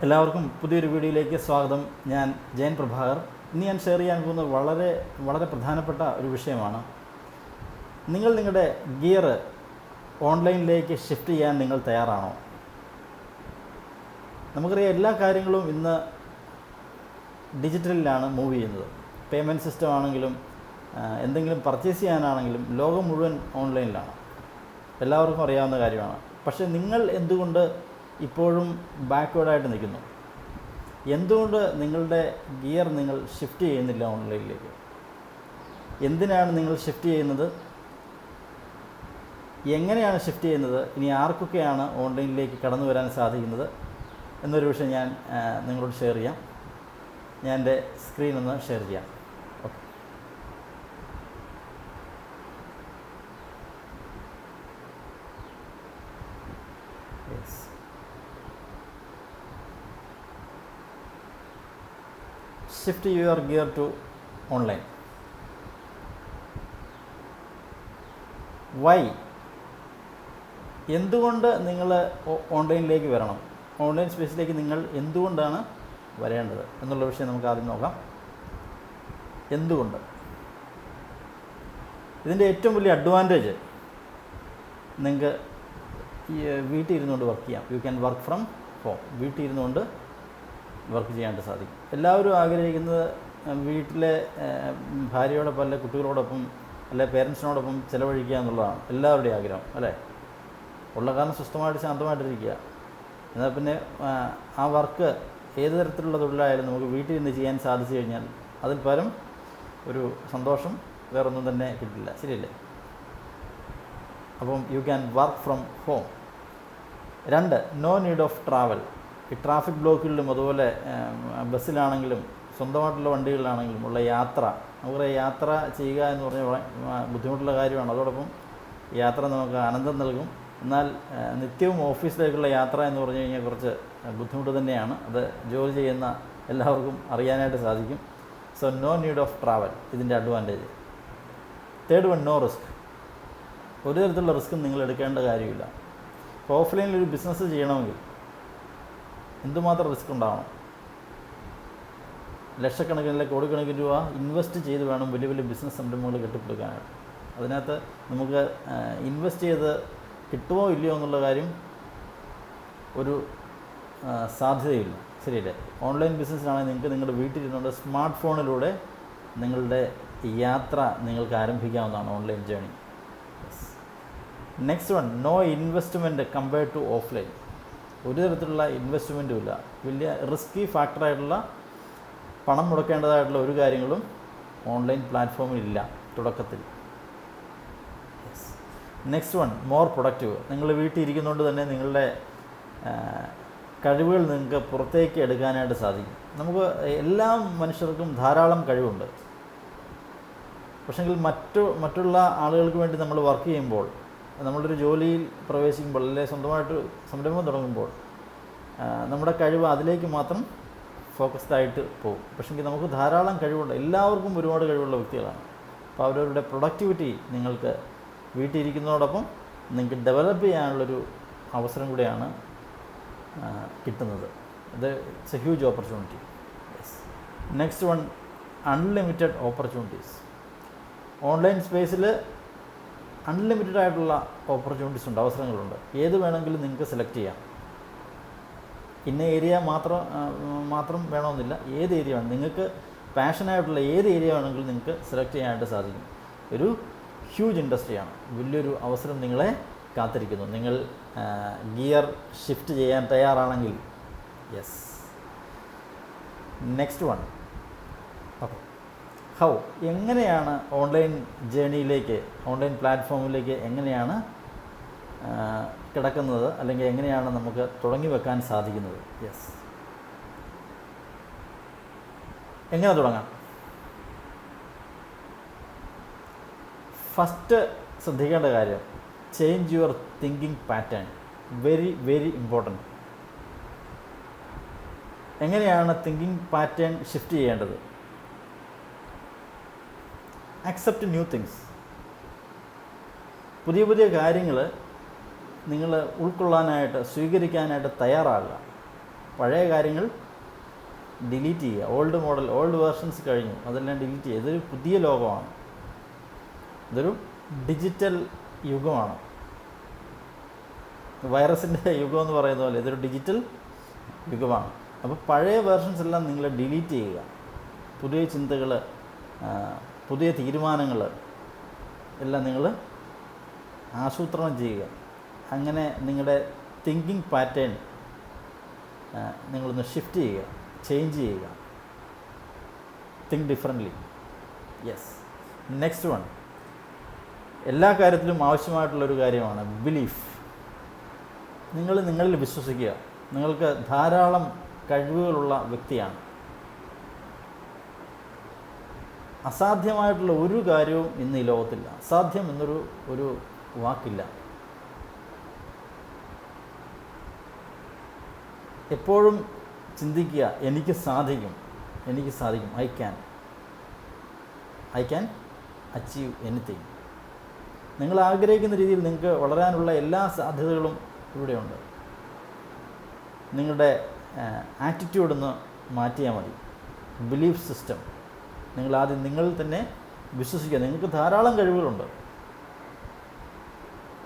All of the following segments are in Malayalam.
എല്ലാവർക്കും പുതിയൊരു വീഡിയോയിലേക്ക് സ്വാഗതം. ഞാൻ ജയൻ പ്രഭാകർ. ഇന്ന് ഞാൻ ഷെയർ ചെയ്യാൻ പോകുന്നത് വളരെ പ്രധാനപ്പെട്ട ഒരു വിഷയമാണ്. നിങ്ങളുടെ ഗിയർ ഓൺലൈനിലേക്ക് ഷിഫ്റ്റ് ചെയ്യാൻ നിങ്ങൾ തയ്യാറാണോ? നമുക്കറിയാം, എല്ലാ കാര്യങ്ങളും ഇന്ന് ഡിജിറ്റലിലാണ് മൂവ് ചെയ്യുന്നത്. പേയ്മെൻറ്റ് സിസ്റ്റം ആണെങ്കിലും എന്തെങ്കിലും പർച്ചേസ് ചെയ്യാനാണെങ്കിലും ലോകം മുഴുവൻ ഓൺലൈനിലാണ്. എല്ലാവർക്കും അറിയാവുന്ന കാര്യമാണ്. പക്ഷേ നിങ്ങൾ എന്തുകൊണ്ട് ഇപ്പോഴും ബാക്ക്വേർഡായിട്ട് നിൽക്കുന്നു? എന്തുകൊണ്ട് നിങ്ങളുടെ ഗിയർ നിങ്ങൾ ഷിഫ്റ്റ് ചെയ്യുന്നില്ല ഓൺലൈനിലേക്ക്? എന്തിനാണ് നിങ്ങൾ ഷിഫ്റ്റ് ചെയ്യുന്നത്? എങ്ങനെയാണ് ഷിഫ്റ്റ് ചെയ്യുന്നത്? ഇനി ആർക്കൊക്കെയാണ് ഓൺലൈനിലേക്ക് കടന്നു വരാൻ സാധിക്കുന്നത് എന്നൊരു വിഷയം ഞാൻ നിങ്ങളോട് ഷെയർ ചെയ്യാം. ഞാൻ എൻ്റെ സ്ക്രീൻ ഒന്ന് ഷെയർ ചെയ്യാം. Okay. Yes. Shift your gear to online. Why? എന്തുകൊണ്ട് നിങ്ങൾ ഓൺലൈനിലേക്ക് വരണം? ഓൺലൈൻ സ്പേസിലേക്ക് നിങ്ങൾ എന്തുകൊണ്ടാണ് വരേണ്ടത് എന്നുള്ള വിഷയം നമുക്ക് ആദ്യം നോക്കാം. എന്തുകൊണ്ട്? ഇതിൻ്റെ ഏറ്റവും വലിയ അഡ്വാൻറ്റേജ്, നിങ്ങൾക്ക് വീട്ടിൽ ഇരുന്നുകൊണ്ട് വർക്ക് ചെയ്യാം. U can work from home. വീട്ടിൽ ഇരുന്നുകൊണ്ട് വർക്ക് ചെയ്യാനായിട്ട് സാധിക്കും. എല്ലാവരും ആഗ്രഹിക്കുന്നത് വീട്ടിലെ ഭാര്യയോടൊപ്പം അല്ലെ കുട്ടികളോടൊപ്പം അല്ലെ പേരൻസിനോടൊപ്പം ചിലവഴിക്കുക എന്നുള്ളതാണ് എല്ലാവരുടെയും ആഗ്രഹം, അല്ലേ? ഉള്ള കാരണം സ്വസ്ഥമായിട്ട് ശാന്തമായിട്ടിരിക്കുക. എന്നാൽ പിന്നെ ആ വർക്ക് ഏത് തരത്തിലുള്ള തൊഴിലായാലും നമുക്ക് വീട്ടിൽ നിന്ന് ചെയ്യാൻ സാധിച്ചു കഴിഞ്ഞാൽ അതിൽ പരം ഒരു സന്തോഷം വേറൊന്നും തന്നെ കിട്ടില്ല, ശരിയല്ലേ? അപ്പം you can work from home. 2, no need of travel. ഈ ട്രാഫിക് ബ്ലോക്കുകളിലും അതുപോലെ ബസ്സിലാണെങ്കിലും സ്വന്തമായിട്ടുള്ള വണ്ടികളിലാണെങ്കിലും ഉള്ള യാത്ര, നമുക്കറിയാം, യാത്ര ചെയ്യുക എന്ന് പറഞ്ഞാൽ ബുദ്ധിമുട്ടുള്ള കാര്യമാണ്. അതോടൊപ്പം യാത്ര നമുക്ക് ആനന്ദം നൽകും. എന്നാൽ നിത്യവും ഓഫീസിലേക്കുള്ള യാത്ര എന്ന് പറഞ്ഞു കഴിഞ്ഞാൽ കുറച്ച് ബുദ്ധിമുട്ട് തന്നെയാണ്. അത് ജോലി ചെയ്യുന്ന എല്ലാവർക്കും അറിയാനായിട്ട് സാധിക്കും. So no need of travel, ഇതിൻ്റെ അഡ്വാൻറ്റേജ്. 3, no risk. ഒരു തരത്തിലുള്ള റിസ്ക്കും നിങ്ങൾ എടുക്കേണ്ട കാര്യമില്ല. ഇപ്പോൾ ഓഫ്ലൈനിൽ ഒരു ബിസിനസ് ചെയ്യണമെങ്കിൽ എന്തുമാത്രം റിസ്ക് ഉണ്ടാവണം? ലക്ഷക്കണക്കിന് അല്ലെങ്കിൽ കോടിക്കണക്കിന് രൂപ ഇൻവെസ്റ്റ് ചെയ്ത് വേണം വലിയ വലിയ ബിസിനസ് സംരംഭങ്ങൾ കെട്ടിപ്പടുക്കാനായിട്ട്. അതിനകത്ത് നമുക്ക് ഇൻവെസ്റ്റ് ചെയ്ത് കിട്ടുമോ ഇല്ലയോ എന്നുള്ള കാര്യം ഒരു സാധ്യതയില്ല, ശരിയല്ലേ? ഓൺലൈൻ ബിസിനസ്സിനാണെങ്കിൽ നിങ്ങൾക്ക് നിങ്ങളുടെ വീട്ടിലിരുന്നുകൊണ്ട് സ്മാർട്ട് ഫോണിലൂടെ നിങ്ങളുടെ യാത്ര നിങ്ങൾക്ക് ആരംഭിക്കാവുന്നതാണ്, online journey. Next 1, no investment compared to offline. ഒരു തരത്തിലുള്ള ഇൻവെസ്റ്റ്മെൻറ്റും ഇല്ല. വലിയ റിസ്കി ഫാക്ടറായിട്ടുള്ള പണം മുടക്കേണ്ടതായിട്ടുള്ള ഒരു കാര്യങ്ങളും ഓൺലൈൻ പ്ലാറ്റ്ഫോമിലില്ല തുടക്കത്തിൽ. Next 1, more productive. നിങ്ങൾ വീട്ടിൽ ഇരിക്കുന്നതുകൊണ്ട് തന്നെ നിങ്ങളുടെ കഴിവുകൾ നിങ്ങൾക്ക് പുറത്തേക്ക് എടുക്കാനായിട്ട് സാധിക്കും. നമുക്ക് എല്ലാ മനുഷ്യർക്കും ധാരാളം കഴിവുണ്ട്. പക്ഷെങ്കിൽ മറ്റുള്ള ആളുകൾക്ക് വേണ്ടി നമ്മൾ വർക്ക് ചെയ്യുമ്പോൾ, നമ്മളൊരു ജോലിയിൽ പ്രവേശിക്കുമ്പോൾ അല്ലെങ്കിൽ സ്വന്തമായിട്ട് സംരംഭം തുടങ്ങുമ്പോൾ നമ്മുടെ കഴിവ് അതിലേക്ക് മാത്രം ഫോക്കസ്ഡ് ആയിട്ട് പോകും. പക്ഷെങ്കിൽ നമുക്ക് ധാരാളം കഴിവുണ്ട്. എല്ലാവർക്കും ഒരുപാട് കഴിവുള്ള വ്യക്തികളാണ്. അപ്പോൾ അവരവരുടെ പ്രൊഡക്ടിവിറ്റി നിങ്ങൾക്ക് വീട്ടിലിരിക്കുന്നതോടൊപ്പം നിങ്ങൾക്ക് ഡെവലപ്പ് ചെയ്യാനുള്ളൊരു അവസരം കൂടിയാണ് കിട്ടുന്നത്. ഇത് it's A huge opportunity. Next 1, unlimited opportunities. Online സ്പേസിൽ അൺലിമിറ്റഡ് ആയിട്ടുള്ള ഓപ്പർച്യൂണിറ്റീസ് ഉണ്ട്, അവസരങ്ങളുണ്ട്. ഏത് വേണമെങ്കിലും നിങ്ങൾക്ക് സെലക്ട് ചെയ്യാം. ഇന്ന ഏരിയ മാത്രം വേണമെന്നില്ല. ഏത് ഏരിയ വേണം, നിങ്ങൾക്ക് പാഷനായിട്ടുള്ള ഏത് ഏരിയ വേണമെങ്കിലും നിങ്ങൾക്ക് സെലക്ട് ചെയ്യാനായിട്ട് സാധിക്കും. ഒരു ഹ്യൂജ് ഇൻഡസ്ട്രിയാണ്. വലിയൊരു അവസരം നിങ്ങളെ കാത്തിരിക്കുന്നു. നിങ്ങൾ ഗിയർ ഷിഫ്റ്റ് ചെയ്യാൻ തയ്യാറാണെങ്കിൽ. യെസ്. Next 1, okay. ഹൗ? എങ്ങനെയാണ് ഓൺലൈൻ ജേണിയിലേക്ക്, ഓൺലൈൻ പ്ലാറ്റ്ഫോമിലേക്ക് എങ്ങനെയാണ് കിടക്കുന്നത്, അല്ലെങ്കിൽ എങ്ങനെയാണ് നമുക്ക് തുടങ്ങി വെക്കാൻ സാധിക്കുന്നത്? യെസ്. എങ്ങനെ തുടങ്ങാം? ഫസ്റ്റ് ശ്രദ്ധിക്കേണ്ട കാര്യം, change your thinking pattern. Very important. എങ്ങനെയാണ് തിങ്കിങ് പാറ്റേൺ ഷിഫ്റ്റ് ചെയ്യേണ്ടത്? Accept new things. പുതിയ കാര്യങ്ങൾ നിങ്ങൾ ഉൾക്കൊള്ളാനായിട്ട്, സ്വീകരിക്കാനായിട്ട് തയ്യാറാകുക. പഴയ കാര്യങ്ങൾ ഡിലീറ്റ് ചെയ്യുക. ഓൾഡ് മോഡൽ, ഓൾഡ് വേർഷൻസ് കഴിഞ്ഞു, അതെല്ലാം ഡിലീറ്റ് ചെയ്യുക. ഇതൊരു പുതിയ ലോകമാണ്, ഇതൊരു ഡിജിറ്റൽ യുഗമാണ്. വൈറസിൻ്റെ യുഗം എന്ന് പറയുന്ന പോലെ ഇതൊരു ഡിജിറ്റൽ യുഗമാണ്. അപ്പോൾ പഴയ വേർഷൻസ് എല്ലാം നിങ്ങൾ ഡിലീറ്റ് ചെയ്യുക. പുതിയ ചിന്തകൾ, പുതിയ തീരുമാനങ്ങൾ എല്ലാം നിങ്ങൾ ആസൂത്രണം ചെയ്യുക. അങ്ങനെ നിങ്ങളുടെ തിങ്കിങ് പാറ്റേൺ നിങ്ങളൊന്ന് ഷിഫ്റ്റ് ചെയ്യുക, ചേഞ്ച് ചെയ്യുക. Think differently. Yes. Next one, എല്ലാ കാര്യത്തിലും ആവശ്യമായിട്ടുള്ളൊരു കാര്യമാണ് ബിലീഫ്. നിങ്ങൾ നിങ്ങളിൽ വിശ്വസിക്കുക. നിങ്ങൾക്ക് ധാരാളം കഴിവുകളുള്ള വ്യക്തിയാണ്. അസാധ്യമായിട്ടുള്ള ഒരു കാര്യവും ഇന്ന് ഈ ലോകത്തില്ല. അസാധ്യം എന്നൊരു വാക്കില്ല. എപ്പോഴും ചിന്തിക്കുക, എനിക്ക് സാധിക്കും, എനിക്ക് സാധിക്കും. I can achieve anything. നിങ്ങൾ ആഗ്രഹിക്കുന്ന രീതിയിൽ നിങ്ങൾക്ക് വളരാനുള്ള എല്ലാ സാധ്യതകളും ഇവിടെയുണ്ട്. നിങ്ങളുടെ ആറ്റിറ്റ്യൂഡൊന്ന് മാറ്റിയാൽ മതി. Belief system. നിങ്ങൾ ആദ്യം നിങ്ങളിൽ തന്നെ വിശ്വസിക്കുക. നിങ്ങൾക്ക് ധാരാളം കഴിവുകളുണ്ട്.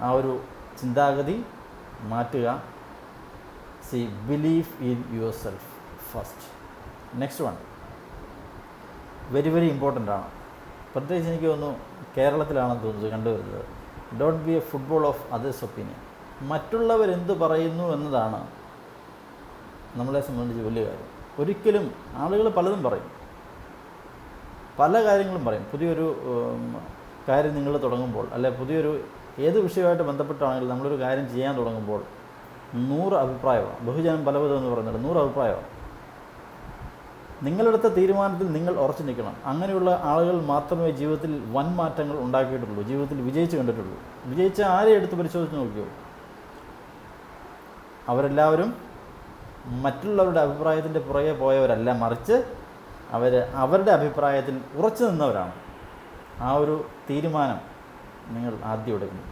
ആ ഒരു ചിന്താഗതി മാറ്റുക. Believe in yourself first. Next one very very important ആണ്. പ്രത്യേകിച്ച് എനിക്ക് തോന്നുന്നു കേരളത്തിലാണെന്ന് തോന്നുന്നത് കണ്ടുവരുന്നത്. Don't be a football of others opinion. മറ്റുള്ളവരെന്ത് പറയുന്നു എന്നതാണ് നമ്മളെ സംബന്ധിച്ച് വലിയ കാര്യം. ഒരിക്കലും ആളുകൾ പലതും പറയും, പല കാര്യങ്ങളും പറയും. പുതിയൊരു കാര്യം നിങ്ങൾ തുടങ്ങുമ്പോൾ, അല്ലെ പുതിയൊരു ഏത് വിഷയമായിട്ട് ബന്ധപ്പെട്ടാണെങ്കിലും നമ്മളൊരു കാര്യം ചെയ്യാൻ തുടങ്ങുമ്പോൾ 100 അഭിപ്രായമാണ്. ബഹുജനം പലവിധം എന്ന് പറയുന്നത് 100 അഭിപ്രായമാണ്. നിങ്ങളെടുത്ത തീരുമാനത്തിൽ നിങ്ങൾ ഉറച്ചു നിൽക്കണം. അങ്ങനെയുള്ള ആളുകൾ മാത്രമേ ജീവിതത്തിൽ വൻ മാറ്റങ്ങൾ ഉണ്ടാക്കിയിട്ടുള്ളൂ, ജീവിതത്തിൽ വിജയിച്ച് കണ്ടിട്ടുള്ളൂ. വിജയിച്ച ആരെ എടുത്ത് പരിശോധിച്ച് നോക്കിയോ, അവരെല്ലാവരും മറ്റുള്ളവരുടെ അഭിപ്രായത്തിൻ്റെ പുറകെ പോയവരല്ല, മറിച്ച് അവരുടെ അഭിപ്രായത്തിൽ ഉറച്ചു നിന്നവരാണ്. ആ ഒരു തീരുമാനം നിങ്ങൾ ആദ്യം എടുക്കണം.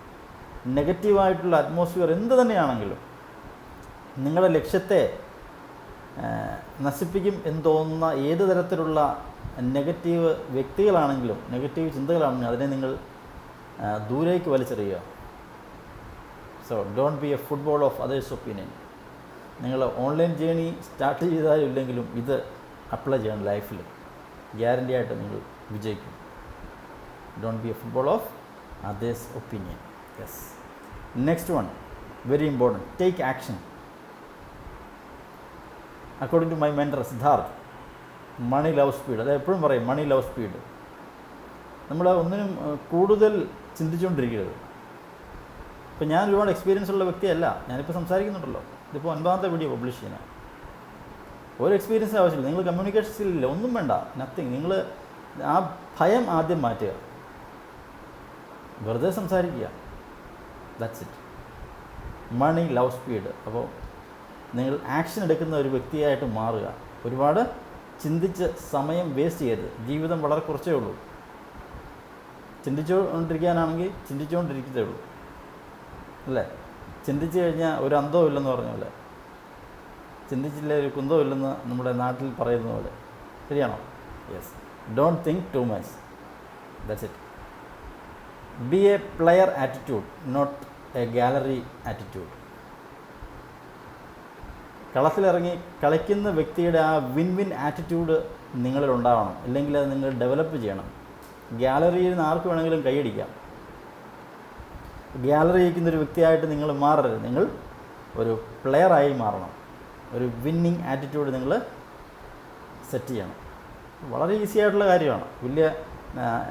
നെഗറ്റീവായിട്ടുള്ള അറ്റ്മോസ്ഫിയർ എന്ത് തന്നെയാണെങ്കിലും നിങ്ങളുടെ ലക്ഷ്യത്തെ നശിപ്പിക്കും എന്ന് തോന്നുന്ന ഏത് തരത്തിലുള്ള നെഗറ്റീവ് വ്യക്തികളാണെങ്കിലും നെഗറ്റീവ് ചിന്തകളാണെങ്കിലും അതിനെ നിങ്ങൾ ദൂരേക്ക് വലിച്ചെറിയുക. So don't be a football of others opinion. നിങ്ങൾ ഓൺലൈൻ ജേണി സ്റ്റാർട്ട് ചെയ്താലും ഇല്ലെങ്കിലും ഇത് അപ്ലൈ ചെയ്യണം ലൈഫിൽ. ഗ്യാരൻ്റി ആയിട്ട് നിങ്ങൾ വിജയിക്കും. Don't be a football of others opinion. Yes. Next one very important, take action. According to my mentor Siddharth, money love speed. അത് എപ്പോഴും പറയും, മണി ലവ് സ്പീഡ്. നമ്മൾ ഒന്നിനും കൂടുതൽ ചിന്തിച്ചുകൊണ്ടിരിക്കരുത്. ഇപ്പം ഞാൻ ഒരുപാട് എക്സ്പീരിയൻസ് ഉള്ള വ്യക്തിയല്ല, ഞാനിപ്പോൾ സംസാരിക്കുന്നുണ്ടല്ലോ. ഇതിപ്പോൾ 9ാമത്തെ വീഡിയോ പബ്ലിഷ് ചെയ്യണം. ഒരു എക്സ്പീരിയൻസ് ആവശ്യമില്ല. നിങ്ങൾ കമ്മ്യൂണിക്കേഷൻ സ്കില്ലില്ല, ഒന്നും വേണ്ട, നത്തിങ്. നിങ്ങൾ ആ ഭയം ആദ്യം മാറ്റുക, വെറുതെ സംസാരിക്കുക. That's it. Money love speed. അപ്പോൾ നിങ്ങൾ ആക്ഷൻ എടുക്കുന്ന ഒരു വ്യക്തിയായിട്ട് മാറുക. ഒരുപാട് ചിന്തിച്ച് സമയം വേസ്റ്റ് ചെയ്യരുത്. ജീവിതം വളരെ കുറച്ചേ ഉള്ളൂ. ചിന്തിച്ചുകൊണ്ടിരിക്കാനാണെങ്കിൽ ചിന്തിച്ചുകൊണ്ടിരിക്കത്തേ ഉള്ളൂ, അല്ലേ? ചിന്തിച്ചു കഴിഞ്ഞാൽ ഒരു അന്തവും ഇല്ലെന്ന് പറഞ്ഞ പോലെ, ചിന്തിച്ചില്ലേ ഒരു കുന്തവും ഇല്ലെന്ന് നമ്മുടെ നാട്ടിൽ പറയുന്ന പോലെ. ശരിയാണോ? Yes. Don't think too much. That's it. Be a player attitude, not a gallery attitude. കളത്തിലിറങ്ങി കളിക്കുന്ന വ്യക്തിയുടെ ആ വിൻ വിൻ ആറ്റിറ്റ്യൂഡ് നിങ്ങളിലുണ്ടാവണം. ഇല്ലെങ്കിൽ അത് നിങ്ങൾ ഡെവലപ്പ് ചെയ്യണം. ഗ്യാലറിയിൽ നിന്ന് ആർക്ക് വേണമെങ്കിലും കൈയടിക്കാം. ഗ്യാലറി ഇരിക്കുന്നൊരു വ്യക്തിയായിട്ട് നിങ്ങൾ മാറരുത്. നിങ്ങൾ ഒരു പ്ലെയറായി മാറണം. ഒരു വിന്നിങ് ആറ്റിറ്റ്യൂഡ് നിങ്ങൾ സെറ്റ് ചെയ്യണം. വളരെ ഈസി ആയിട്ടുള്ള കാര്യമാണ്.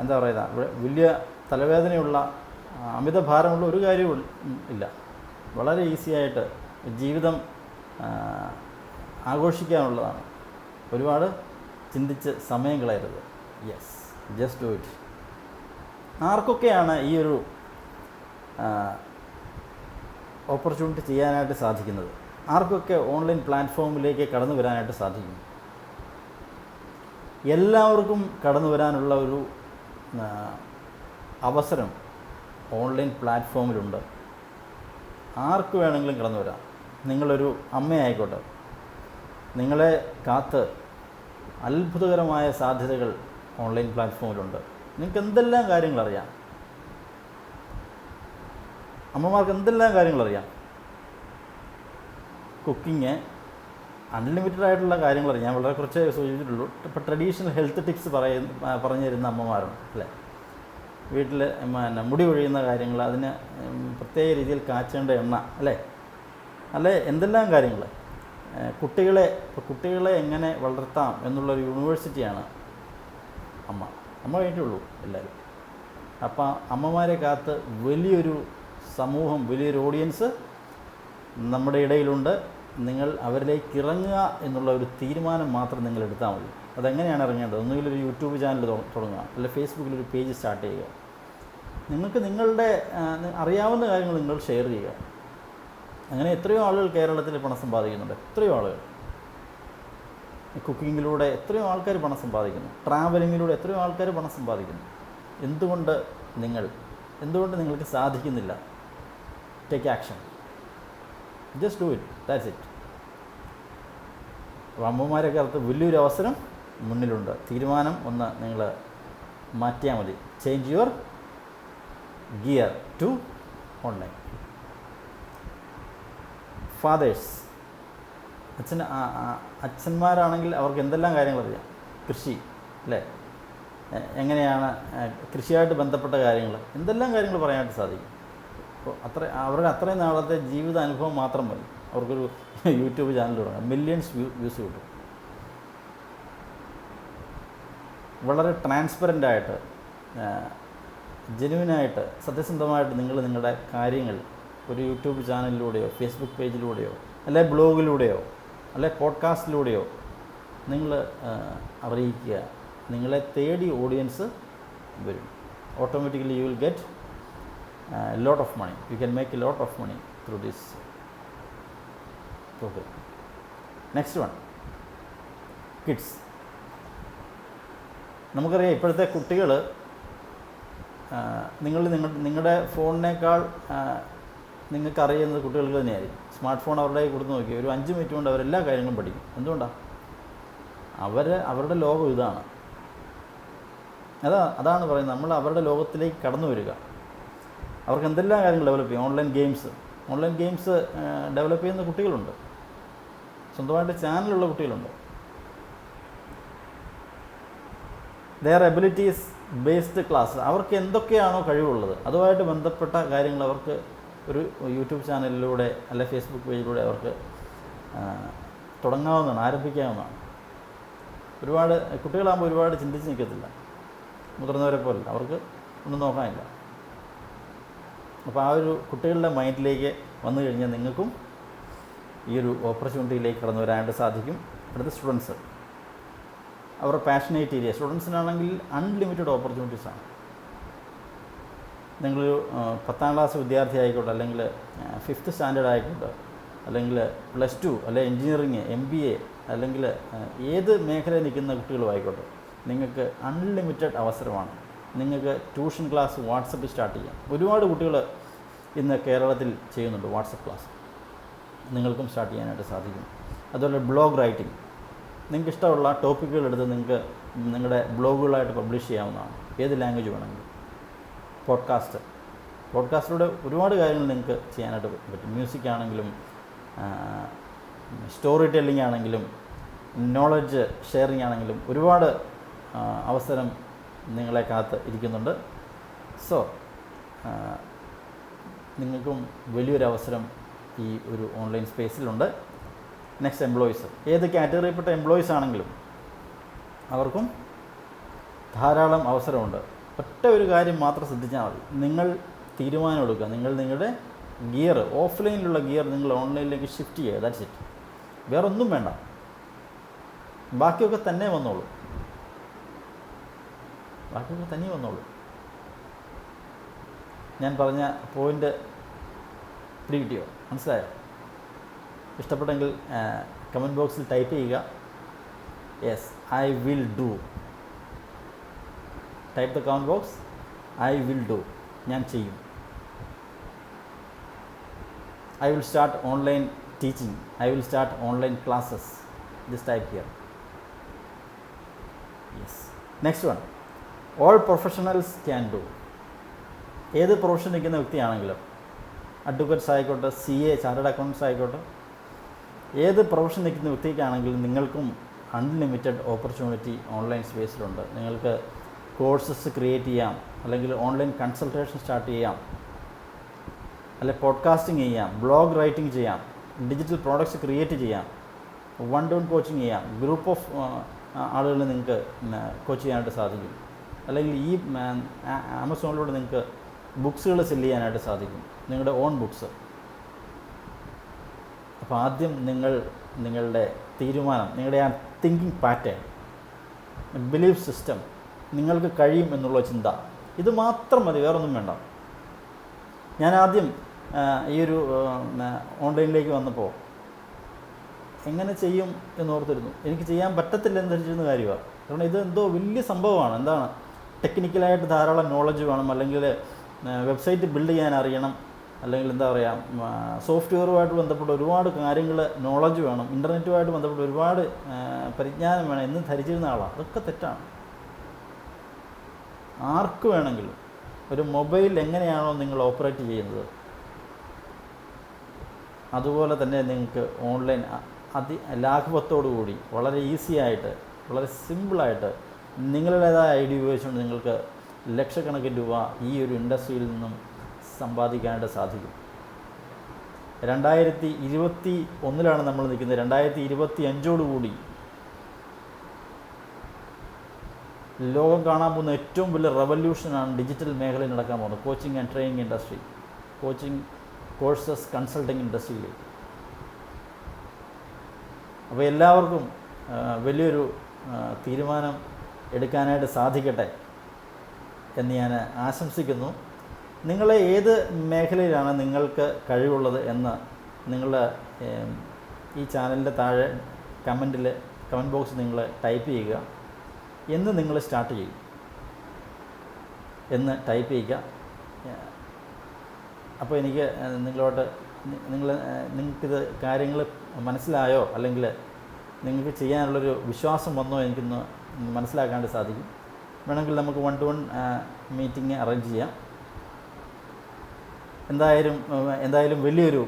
എന്താ പറയുക, വലിയ തലവേദനയുള്ള അമിതഭാരമുള്ള ഒരു കാര്യവും ഇല്ല. വളരെ ഈസിയായിട്ട് ജീവിതം ആഘോഷിക്കാനുള്ളതാണ്. ഒരുപാട് ചിന്തിച്ച് സമയം കളയരുത്. Yes, just do it. ആർക്കൊക്കെയാണ് ഈ ഒരു ഓപ്പർച്യൂണിറ്റി ചെയ്യാനായിട്ട് സാധിക്കുന്നത്? ആർക്കൊക്കെ ഓൺലൈൻ പ്ലാറ്റ്ഫോമിലേക്ക് കടന്നു വരാനായിട്ട് സാധിക്കും? എല്ലാവർക്കും കടന്നു വരാനുള്ള ഒരു അവസരം ഓൺലൈൻ പ്ലാറ്റ്ഫോമിലുണ്ട്. ആർക്ക് വേണമെങ്കിലും കടന്നു വരാം. നിങ്ങളൊരു അമ്മയായിക്കോട്ടെ, നിങ്ങളെ കാത്ത് അത്ഭുതകരമായ സാധ്യതകൾ ഓൺലൈൻ പ്ലാറ്റ്ഫോമിലുണ്ട്. നിങ്ങൾക്ക് എന്തെല്ലാം കാര്യങ്ങളറിയാം, അമ്മമാർക്ക് എന്തെല്ലാം കാര്യങ്ങളറിയാം. കുക്കിങ്, അൺലിമിറ്റഡ് ആയിട്ടുള്ള കാര്യങ്ങളറിയാം. ഞാൻ വളരെ കുറച്ചേ സൂചിപ്പിച്ചിട്ടുള്ളൂ. ഇപ്പോൾ ട്രഡീഷണൽ ഹെൽത്ത് ടിപ്സ് പറഞ്ഞു തരുന്ന അമ്മമാരുണ്ട് അല്ലേ. വീട്ടിൽ മുടി ഒഴിയുന്ന കാര്യങ്ങൾ, അതിന് പ്രത്യേക രീതിയിൽ കാച്ചേണ്ട എണ്ണ അല്ലേ എന്തെല്ലാം കാര്യങ്ങൾ. കുട്ടികളെ എങ്ങനെ വളർത്താം എന്നുള്ളൊരു യൂണിവേഴ്സിറ്റിയാണ് അമ്മ കഴിഞ്ഞിട്ടുള്ളൂ എല്ലാവരും. അപ്പം അമ്മമാരെ കാത്ത് വലിയൊരു സമൂഹം, വലിയൊരു ഓഡിയൻസ് നമ്മുടെ ഇടയിലുണ്ട്. നിങ്ങൾ അവരിലേക്ക് ഇറങ്ങുക എന്നുള്ള ഒരു തീരുമാനം മാത്രം നിങ്ങൾ എടുത്താൽ മതി. അതെങ്ങനെയാണ് ഇറങ്ങേണ്ടത്? ഒന്നുകിൽ ഒരു യൂട്യൂബ് ചാനൽ തുടങ്ങുക, അല്ലെങ്കിൽ ഫേസ്ബുക്കിൽ ഒരു പേജ് സ്റ്റാർട്ട് ചെയ്യുക. നിങ്ങൾക്ക് നിങ്ങളുടെ അറിയാവുന്ന കാര്യങ്ങൾ നിങ്ങൾ ഷെയർ ചെയ്യുക. അങ്ങനെ എത്രയോ ആളുകൾ കേരളത്തിൽ പണം സമ്പാദിക്കുന്നുണ്ട്. എത്രയോ ആളുകൾ കുക്കിങ്ങിലൂടെ എത്രയോ ആൾക്കാർ പണം സമ്പാദിക്കുന്നു. ട്രാവലിങ്ങിലൂടെ എത്രയോ ആൾക്കാർ പണം സമ്പാദിക്കുന്നു. എന്തുകൊണ്ട് നിങ്ങൾക്ക് സാധിക്കുന്നില്ല? Take action, just do it, that's it. അപ്പോൾ അമ്മമാരൊക്കെ അടുത്ത് വലിയൊരു അവസരം മുന്നിലുണ്ട്. തീരുമാനം ഒന്ന് നിങ്ങൾ മാറ്റിയാൽ മതി. Change your gear to online. Fathers, അച്ഛന്മാരാണെങ്കിൽ അവർക്ക് എന്തെല്ലാം കാര്യങ്ങളറിയാം. കൃഷി അല്ലേ, എങ്ങനെയാണ് കൃഷിയായിട്ട് ബന്ധപ്പെട്ട കാര്യങ്ങൾ, എന്തെല്ലാം കാര്യങ്ങൾ പറയാനായിട്ട് സാധിക്കും. അപ്പോൾ അവരുടെ അത്രയും നാളത്തെ ജീവിത അനുഭവം മാത്രം മതി. അവർക്കൊരു യൂട്യൂബ് ചാനൽ തുടങ്ങാം, മില്യൺസ് വ്യൂസ് കിട്ടും. വളരെ ട്രാൻസ്പെറൻ്റായിട്ട്, ജെന്യുവിനായിട്ട്, സത്യസന്ധമായിട്ട് നിങ്ങളുടെ കാര്യങ്ങൾ ഒരു യൂട്യൂബ് ചാനലിലൂടെയോ ഫേസ്ബുക്ക് പേജിലൂടെയോ അല്ലെ ബ്ലോഗിലൂടെയോ അല്ലെ പോഡ്കാസ്റ്റിലൂടെയോ നിങ്ങൾ അറിയിക്കുക. നിങ്ങളെ തേടി ഓഡിയൻസ് വരും. Automatically you will get lot of money. You can make a lot of money through this program. Next one, kids. നമുക്കറിയാം ഇപ്പോഴത്തെ കുട്ടികൾ നിങ്ങളുടെ ഫോണിനേക്കാൾ നിങ്ങൾക്കറിയുന്നത് കുട്ടികൾക്ക് തന്നെയായിരിക്കും. സ്മാർട്ട് ഫോൺ അവരുടെ കൊടുത്ത് നോക്കി ഒരു 5 മിനിറ്റ് കൊണ്ട് അവരെല്ലാ കാര്യങ്ങളും പഠിക്കും. എന്തുകൊണ്ടാണ്? അവരുടെ ലോകം ഇതാണ്. അതാണ് പറയുന്നത്, നമ്മൾ അവരുടെ ലോകത്തിലേക്ക് കടന്നു വരിക. അവർക്ക് എന്തെല്ലാം കാര്യങ്ങൾ ഡെവലപ്പ് ചെയ്യും. ഓൺലൈൻ ഗെയിംസ് ഡെവലപ്പ് ചെയ്യുന്ന കുട്ടികളുണ്ട്. സ്വന്തമായിട്ട് ചാനലുള്ള കുട്ടികളുണ്ട്. Their abilities based class. അവർക്ക് എന്തൊക്കെയാണോ കഴിവുള്ളത് അതുമായിട്ട് ബന്ധപ്പെട്ട കാര്യങ്ങൾ അവർക്ക് ഒരു യൂട്യൂബ് ചാനലിലൂടെ അല്ലെ ഫേസ്ബുക്ക് പേജിലൂടെ അവർക്ക് തുടങ്ങാവുന്നതാണ്, ആരംഭിക്കാവുന്നതാണ്. ഒരുപാട് കുട്ടികളാകുമ്പോൾ ഒരുപാട് ചിന്തിച്ച് നിൽക്കത്തില്ല. മുതിർന്നവരെ പോലല്ല, അവർക്ക് ഒന്നും നോക്കാനില്ല. അപ്പോൾ ആ ഒരു കുട്ടികളുടെ മൈൻഡിലേക്ക് വന്നു കഴിഞ്ഞാൽ നിങ്ങൾക്കും ഈ ഒരു ഓപ്പർച്യൂണിറ്റിയിലേക്ക് കടന്നു വരാനായിട്ട് സാധിക്കും. അടുത്ത സ്റ്റുഡൻസ്, അവരുടെ പാഷനേറ്റ് ഏരിയ. സ്റ്റുഡൻസിനാണെങ്കിൽ അൺലിമിറ്റഡ് ഓപ്പർച്യൂണിറ്റീസാണ്. നിങ്ങളൊരു 10ാം ക്ലാസ് വിദ്യാർത്ഥി ആയിക്കോട്ടെ, അല്ലെങ്കിൽ 5th സ്റ്റാൻഡേർഡ് ആയിക്കോട്ടെ, അല്ലെങ്കിൽ +2 അല്ലെങ്കിൽ എൻജിനീയറിങ്, MBA, അല്ലെങ്കിൽ ഏത് മേഖലയിൽ നിൽക്കുന്ന കുട്ടികളും ആയിക്കോട്ടെ, നിങ്ങൾക്ക് അൺലിമിറ്റഡ് അവസരമാണ്. നിങ്ങൾക്ക് ട്യൂഷൻ ക്ലാസ് വാട്സപ്പിൽ സ്റ്റാർട്ട് ചെയ്യാം. ഒരുപാട് കുട്ടികൾ ഇന്ന് കേരളത്തിൽ ചെയ്യുന്നുണ്ട് വാട്സപ്പ് ക്ലാസ്. നിങ്ങൾക്കും സ്റ്റാർട്ട് ചെയ്യാനായിട്ട് സാധിക്കും. അതുപോലെ ബ്ലോഗ് റൈറ്റിംഗ്, നിങ്ങൾക്ക് ഇഷ്ടമുള്ള ടോപ്പിക്കുകൾ എടുത്ത് നിങ്ങൾക്ക് നിങ്ങളുടെ ബ്ലോഗുകളായിട്ട് പബ്ലിഷ് ചെയ്യാവുന്നതാണ്, ഏത് ലാംഗ്വേജ് വേണമെങ്കിലും. പോഡ്കാസ്റ്റിലൂടെ ഒരുപാട് കാര്യങ്ങൾ നിങ്ങൾക്ക് ചെയ്യാനായിട്ട് പറ്റും. മ്യൂസിക് ആണെങ്കിലും, സ്റ്റോറി ടെല്ലിംഗ് ആണെങ്കിലും, നോളജ് ഷെയറിംഗ് ആണെങ്കിലും ഒരുപാട് അവസരം നിങ്ങളെ കാത്ത് ഇരിക്കുന്നുണ്ട്. സോ നിങ്ങൾക്കും വലിയൊരു അവസരം ഈ ഒരു ഓൺലൈൻ സ്പേസിലുണ്ട്. Next, employees. ഏത് കാറ്റഗറിയിൽപ്പെട്ട എംപ്ലോയീസ് ആണെങ്കിലും അവർക്കും ധാരാളം അവസരമുണ്ട്. ഒറ്റ ഒരു കാര്യം മാത്രം ശ്രദ്ധിച്ചാൽ മതി. നിങ്ങൾ തീരുമാനമെടുക്കുക. നിങ്ങളുടെ ഗിയർ, ഓഫ്ലൈനിലുള്ള ഗിയർ നിങ്ങൾ ഓൺലൈനിലേക്ക് ഷിഫ്റ്റ് ചെയ്യുക. That's it. വേറൊന്നും വേണ്ട, ബാക്കിയൊക്കെ തന്നെ വന്നോളൂ. ഞാൻ പറഞ്ഞ പോയിൻ്റ് പിടികിട്ടിയോ? മനസ്സിലായോ? ഇഷ്ടപ്പെട്ടെങ്കിൽ കമൻറ്റ് ബോക്സിൽ ടൈപ്പ് ചെയ്യുക, yes I will do. Type the comment box, I will do. ഞാൻ ചെയ്യും. I will start online teaching. I will start online classes. just type here. Yes. Next one, all professionals can do. ഏത് പ്രൊഫഷൻ നിൽക്കുന്ന വ്യക്തിയാണെങ്കിലും, അഡ്വക്കേറ്റ്സ് ആയിക്കോട്ടെ, CA ചാർട്ടേഡ് അക്കൗണ്ടൻസ് ആയിക്കോട്ടെ, ഏത് പ്രൊഫഷൻ നിൽക്കുന്ന വ്യക്തിക്കാണെങ്കിലും നിങ്ങൾക്കും അൺലിമിറ്റഡ് ഓപ്പർച്യൂണിറ്റി ഓൺലൈൻ സ്പേസിലുണ്ട്. നിങ്ങൾക്ക് കോഴ്സസ് ക്രിയേറ്റ് ചെയ്യാം, അല്ലെങ്കിൽ ഓൺലൈൻ കൺസൾട്ടേഷൻ സ്റ്റാർട്ട് ചെയ്യാം, അല്ലെങ്കിൽ പോഡ്കാസ്റ്റിംഗ് ചെയ്യാം, ബ്ലോഗ് റൈറ്റിംഗ് ചെയ്യാം, ഡിജിറ്റൽ പ്രോഡക്റ്റ്സ് ക്രിയേറ്റ് ചെയ്യാം, വൺ ടു വൺ കോച്ചിങ് ചെയ്യാം, ഗ്രൂപ്പ് ഓഫ് ആളുകളെ നിങ്ങൾക്ക് കോച്ച് ചെയ്യാനായിട്ട് സാധിക്കും, അല്ലെങ്കിൽ ഈ ആമസോണിലൂടെ നിങ്ങൾക്ക് ബുക്സുകൾ സെല് ചെയ്യാനായിട്ട് സാധിക്കും, നിങ്ങളുടെ ഓൺ ബുക്സ്. അപ്പോൾ ആദ്യം നിങ്ങളുടെ തീരുമാനം, നിങ്ങളുടെ ആ തിങ്കിങ് പാറ്റേൺ, ബിലീഫ് സിസ്റ്റം, നിങ്ങൾക്ക് കഴിയും എന്നുള്ള ചിന്ത, ഇത് മാത്രം മതി, വേറൊന്നും വേണ്ട. ഞാൻ ആദ്യം ഈ ഒരു ഓൺലൈനിലേക്ക് വന്നപ്പോൾ എങ്ങനെ ചെയ്യും എന്നോർത്തിരുന്നു. എനിക്ക് ചെയ്യാൻ പറ്റത്തില്ല എന്ന് ധരിച്ചിരുന്ന കാര്യമാണ്. കാരണം ഇത് എന്തോ വലിയ സംഭവമാണ്. എന്താണ്, ടെക്നിക്കലായിട്ട് ധാരാളം നോളജ് വേണം, അല്ലെങ്കിൽ വെബ്സൈറ്റ് ബിൽഡ് ചെയ്യാൻ അറിയണം, അല്ലെങ്കിൽ എന്താ പറയുക, സോഫ്റ്റ്വെയറുമായിട്ട് ബന്ധപ്പെട്ട ഒരുപാട് കാര്യങ്ങൾ നോളജ് വേണം, ഇൻ്റർനെറ്റുമായിട്ട് ബന്ധപ്പെട്ട ഒരുപാട് പരിജ്ഞാനം വേണം എന്ന് ധരിച്ചിരുന്ന ആളാണ്. അതൊക്കെ തെറ്റാണ്. ആർക്ക് വേണമെങ്കിലും ഒരു മൊബൈൽ എങ്ങനെയാണോ നിങ്ങൾ ഓപ്പറേറ്റ് ചെയ്യുന്നത്, അതുപോലെ തന്നെ നിങ്ങൾക്ക് ഓൺലൈൻ ലാഘവത്തോടുകൂടി വളരെ ഈസി ആയിട്ട്, വളരെ സിമ്പിളായിട്ട് നിങ്ങളുടേതായ ഐഡിയ ഉപയോഗിച്ചുകൊണ്ട് നിങ്ങൾക്ക് ലക്ഷക്കണക്കിന് രൂപ ഈ ഒരു ഇൻഡസ്ട്രിയിൽ നിന്നും സമ്പാദിക്കാനായിട്ട് സാധിക്കും. 2021 നമ്മൾ നിൽക്കുന്നത്. 2025 ലോകം കാണാൻ പോകുന്ന ഏറ്റവും വലിയ റെവല്യൂഷനാണ് ഡിജിറ്റൽ മേഖലയിൽ നടക്കാൻ പോകുന്നത്. Coaching and training industry, courses consulting ഇൻഡസ്ട്രിയിൽ. അപ്പോൾ എല്ലാവർക്കും വലിയൊരു തീരുമാനം എടുക്കാനായിട്ട് സാധിക്കട്ടെ എന്ന് ഞാൻ ആശംസിക്കുന്നു. നിങ്ങളെ ഏത് മേഖലയിലാണ് നിങ്ങൾക്ക് കഴിവുള്ളത് എന്ന് നിങ്ങൾ ഈ ചാനലിൻ്റെ താഴെ കമൻറ്റ് ബോക്സിൽ നിങ്ങൾ ടൈപ്പ് ചെയ്യുക. എന്ന് നിങ്ങൾ സ്റ്റാർട്ട് ചെയ്യും എന്ന് ടൈപ്പ് ചെയ്യുക. അപ്പോൾ എനിക്ക് നിങ്ങൾക്കിത് കാര്യങ്ങൾ മനസ്സിലായോ, അല്ലെങ്കിൽ നിങ്ങൾക്ക് ചെയ്യാനുള്ളൊരു വിശ്വാസം വന്നോ എനിക്കൊന്ന് മനസ്സിലാക്കാണ്ട് സാധിക്കും. വേണമെങ്കിൽ നമുക്ക് 1 to 1 മീറ്റിംഗ് അറേഞ്ച് ചെയ്യാം. എന്തായാലും വലിയൊരു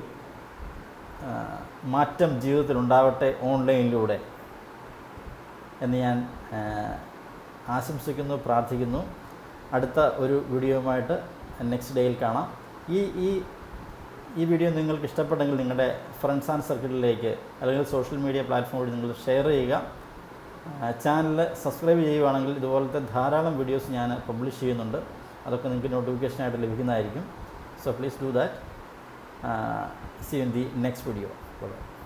മാറ്റം ജീവിതത്തിൽ ഉണ്ടാവട്ടെ ഓൺലൈനിലൂടെ എന്ന് ഞാൻ ആശംസിക്കുന്നു, പ്രാർത്ഥിക്കുന്നു. അടുത്ത ഒരു വീഡിയോയുമായിട്ട് നെക്സ്റ്റ് ഡേയിൽ കാണാം. ഈ വീഡിയോ നിങ്ങൾക്ക് ഇഷ്ടപ്പെട്ടെങ്കിൽ നിങ്ങളുടെ ഫ്രണ്ട്സ് ആൻഡ് സർക്കിളിലേക്ക് അല്ലെങ്കിൽ സോഷ്യൽ മീഡിയ പ്ലാറ്റ്ഫോം വഴി നിങ്ങൾ ഷെയർ ചെയ്യുക. ചാനൽ സബ്സ്ക്രൈബ് ചെയ്യുകയാണെങ്കിൽ ഇതുപോലത്തെ ധാരാളം വീഡിയോസ് ഞാൻ പബ്ലിഷ് ചെയ്യുന്നുണ്ട്. അതൊക്കെ നിങ്ങൾക്ക് നോട്ടിഫിക്കേഷനായിട്ട് ലഭിക്കുന്നതായിരിക്കും. So please do that. See you in the next video. Bye-bye.